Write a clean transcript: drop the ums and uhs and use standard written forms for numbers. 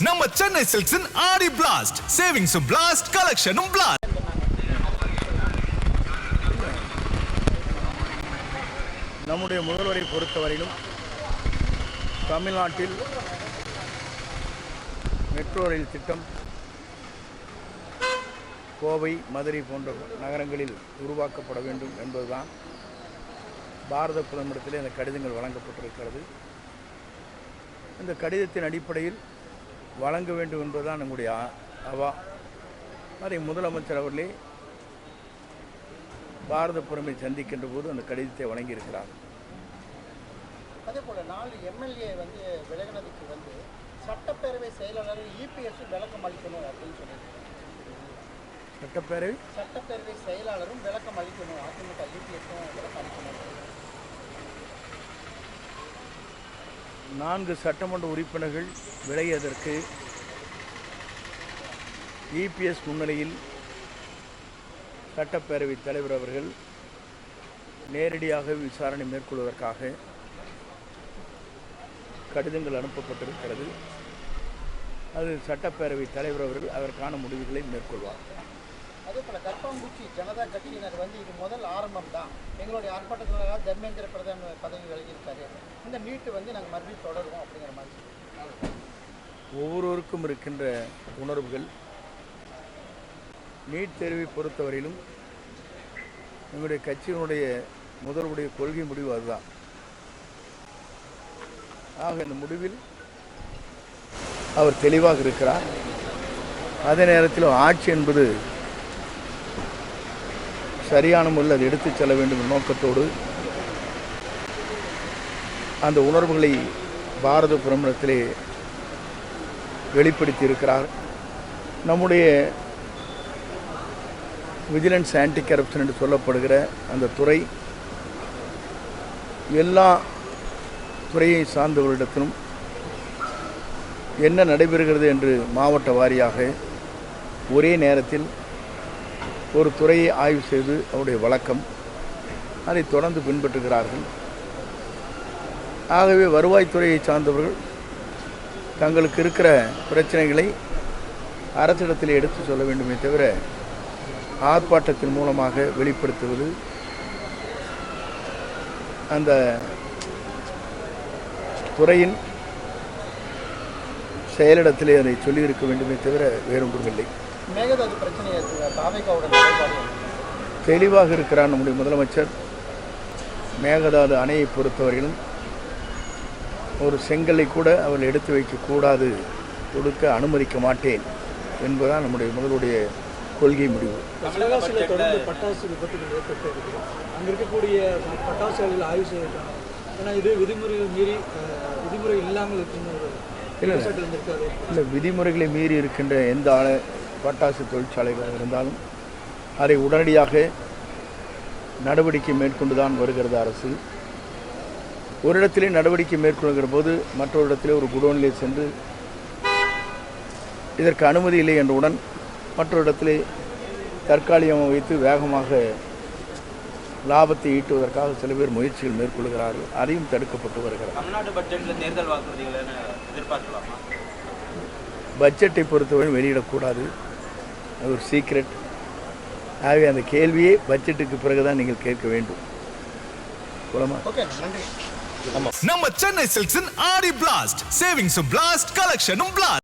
நம்ம சென்னை சில்க்ஸின் ஆடி blast, சேவிங்ஸும் blast, கலெக்ஷனும் blast. நம்முடைய முதல்வரை பொறுத்தவரையிலும் தமிழ்நாட்டில் மெட்ரோ ரயில் திட்டம் கோவை, மதுரை போன்ற நகரங்களில் உருவாக்கப்பட வேண்டும் என்பதுதான் பாரத பிரதமரிடத்தில் இந்த கடிதங்கள் வழங்கப்பட்டிருக்கிறது. இந்த கடிதத்தின் அடிப்படையில் வழங்க வேண்டும் என்பதுதான் நம்முடைய அவா. அதை முதலமைச்சர் அவர்களே பாரத பிரதமரை சந்திக்கின்ற போது அந்த கடிதத்தை வழங்கியிருக்கிறார். அதே போல் 4 எம்எல்ஏ விலகினதுக்கு சட்டப்பேரவை செயலாளர் இபிஎஸ் விளக்கம் அளிக்கணும் அப்படின்னு சொல்லியிருக்காங்க. சட்டப்பேரவை செயலாளரும் விளக்கம் அளிக்கணும், அதிமுக இபிஎஸும் விளக்கம் அளிக்கணும். 4 சட்டமன்ற உறுப்பினர்கள் விலகியதற்கு இபிஎஸ் முன்னிலையில் சட்டப்பேரவைத் தலைவர் அவர்கள் நேரடியாக விசாரணை மேற்கொள்வதற்காக கடிதங்கள் அனுப்பப்பட்டிருக்கிறது. அது சட்டப்பேரவைத் தலைவர் அவர்கள் அதற்கான முடிவுகளை மேற்கொள்வார். அதே போல் கர்ப்பாம்பூச்சி ஜனதா கட்சியினர் இது முதல் ஆரம்பம் தான், எங்களுடைய ஆர்ப்பாட்டத்தினராக தர்மேந்திர பிரதான் பதவி விலகியிருக்காரு, இந்த நீட்டு நாங்கள் மறுபடியும் தொடருவோம் அப்படிங்கிற மாதிரி. ஒவ்வொருவருக்கும் இருக்கின்ற உணர்வுகள். நீட் தேர்வை பொறுத்தவரையிலும் எங்களுடைய கட்சியினுடைய முதல்வருடைய கொள்கை முடிவு அதுதான். ஆக இந்த முடிவில் அவர் தெளிவாக இருக்கிறார். அதே நேரத்தில் ஆட்சி என்பது சரியான முறையில் அதை எடுத்துச் செல்ல வேண்டும் என்ற நோக்கத்தோடு அந்த உணர்வுகளை பாரத பிரதமரிடத்திலே வெளிப்படுத்தி இருக்கிறார். நம்முடைய விஜிலன்ஸ் ஆன்டி கரப்ஷன் என்று சொல்லப்படுகிற அந்த துறை எல்லா துறையை சார்ந்தவர்களிடத்திலும் என்ன நடைபெறுகிறது என்று மாவட்ட வாரியாக ஒரே நேரத்தில் ஒரு துறையை ஆய்வு செய்து அவருடைய வழக்கம் அதை தொடர்ந்து பின்பற்றுகிறார்கள். ஆகவே வருவாய்த்துறையை சார்ந்தவர்கள் தங்களுக்கு இருக்கிற பிரச்சனைகளை அரசிடத்தில் எடுத்து சொல்ல வேண்டுமே தவிர ஆர்ப்பாட்டத்தின் மூலமாக வெளிப்படுத்துவது அந்த துறையின் செயலிடத்திலே அதை சொல்லியிருக்க வேண்டுமே தவிர வேறொன்றுமில்லை. மேகதாது பிரச்சனையை தெளிவாக இருக்கிறார் நம்முடைய முதலமைச்சர். மேகதாது அணையை பொறுத்தவரையிலும் ஒரு செங்கலை கூட அவர்கள் எடுத்து வைக்கக்கூடாது, கொடுக்க அனுமதிக்க மாட்டேன் என்பதுதான் நம்முடைய முதலுடைய கொள்கை முடிவு. சிவகாசியில் தொடர்ந்து பட்டாசு விபத்துகள் ஏற்பட்டு இருக்கிறோம். அங்கே இருக்கக்கூடிய பட்டாசுகளில் ஆய்வு செய்யலாம். ஏன்னா இது விதிமுறை இல்லாமல் இருக்கின்ற இல்லை, விதிமுறைகளை மீறி இருக்கின்ற எந்த பட்டாசு தொழிற்சாலைகளாக இருந்தாலும் அதை உடனடியாக நடவடிக்கை மேற்கொண்டு தான் வருகிறது அரசு. ஒரு இடத்திலே நடவடிக்கை மேற்கொள்கிற போது மற்றொரு இடத்திலே ஒரு குடோனிலே சென்று இதற்கு அனுமதி இல்லை என்றவுடன் மற்றொரு இடத்திலே தற்காலிகமாக வைத்து வேகமாக லாபத்தை ஈட்டுவதற்காக சில பேர் முயற்சிகள் மேற்கொள்கிறார்கள். அதையும் தடுக்கப்பட்டு வருகிறது. தமிழ்நாடு பட்ஜெட்டில் தேர்தல் வாக்குறுதிகளை எதிர்பார்க்கலாமா? பட்ஜெட்டை பொறுத்தவரை வெளியிடக்கூடாது, அது ஒரு சீக்ரெட். ஆகவே அந்த கேள்வியை பட்ஜெட்டுக்கு பிறகுதான் நீங்கள் கேட்க வேண்டும். நம்ம சென்னை சில்க்ஸின் ஆடி பிளாஸ்ட், சேவிங்ஸும் பிளாஸ்ட், கலெக்ஷனும் பிளாஸ்ட்.